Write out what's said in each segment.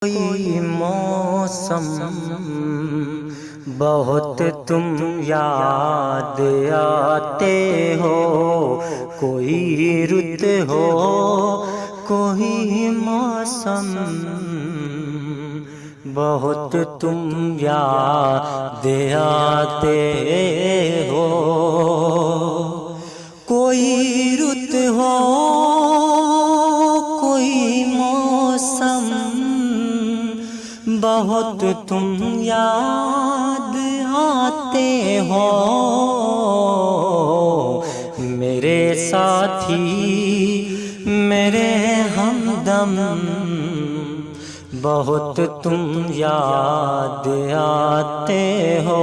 کوئی موسم بہت تم یاد آتے ہو، کوئی رت ہو، کوئی موسم بہت تم یاد آتے ہو، کوئی رت ہو، کوئی موسم بہت تم یاد آتے ہو، میرے ساتھی میرے ہمدم بہت تم یاد آتے ہو،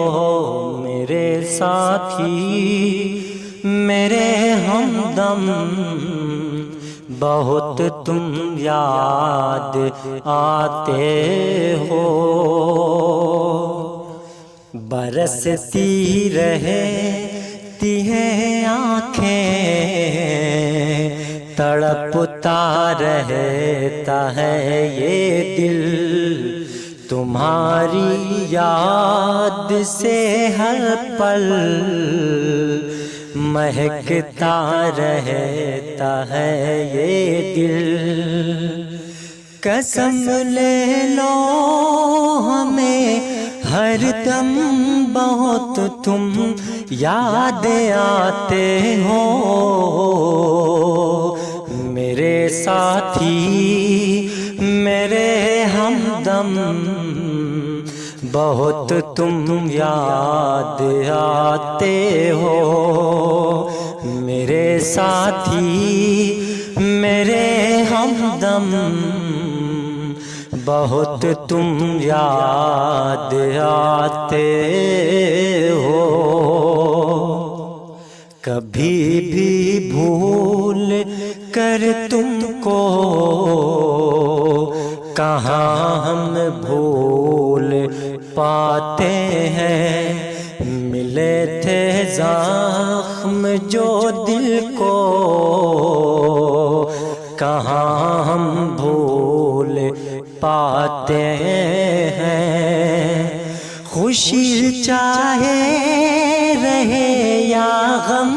میرے ساتھی میرے ہمدم بہت تم یاد آتے ہو، برستی رہتی ہیں آنکھیں، تڑپتا رہتا ہے یہ دل، تمہاری یاد سے ہر پل مہکتا رہتا ہے یہ دل، قسم لے لو ہمیں ہر دم بہت تم یاد آتے ہو، میرے ساتھی میرے ہمدم بہت تم یاد آتے ہو، میرے ساتھی میرے ہمدم بہت تم یاد آتے ہو، کبھی بھی بھول کر تم کو کہاں ہم بھول پاتے ہیں، ملے تھے زخم جو دل کو کہاں ہم بھول پاتے ہیں، خوشی چاہے رہے یا غم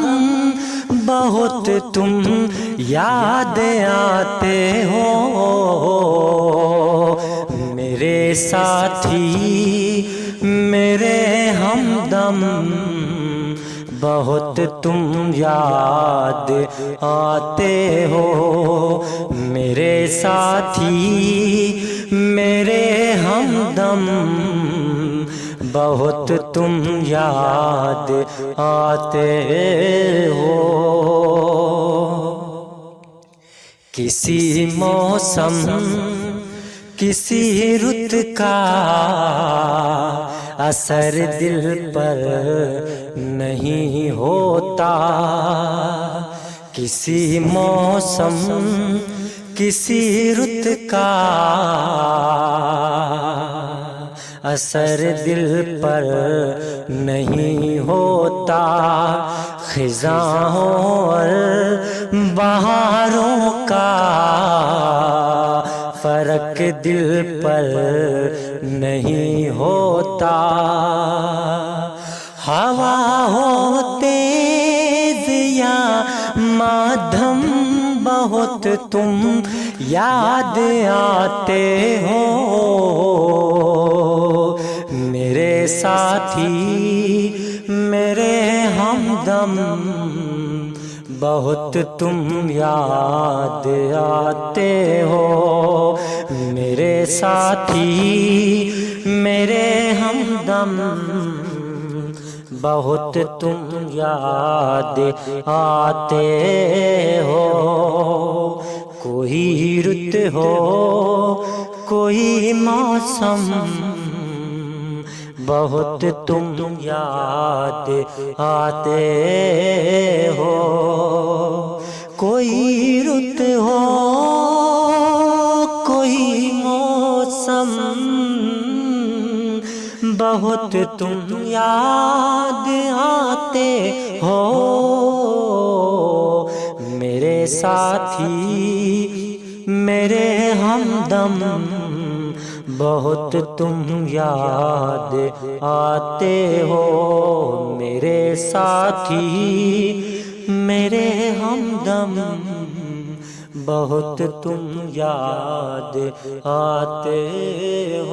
بہت تم یاد آتے ہو، میرے ساتھی میرے ہمدم بہت تم یاد آتے ہو، میرے ساتھی میرے ہمدم بہت تم یاد آتے ہو، کسی موسم کسی رت کا اثر دل پر نہیں ہوتا، کسی موسم کسی رت کا اثر دل پر نہیں ہوتا، خزاں اور بہاروں کا فرق دل پر نہیں ہوتا، ہوا ہو تیز یا مادھم بہت تم یاد آتے ہو، میرے ساتھی میرے ہمدم بہت تم یاد آتے ہو، میرے ساتھی میرے ہمدم بہت تم یاد آتے ہو، کوئی رت ہو کوئی موسم بہت تم یاد آتے ہو، کوئی رت ہو کوئی موسم بہت تم یاد آتے ہو، ساتھی میرے ہمدم بہت تم یاد آتے ہو میرے ساتھی میرے ہمدم، بہت تم یاد آتے ہو۔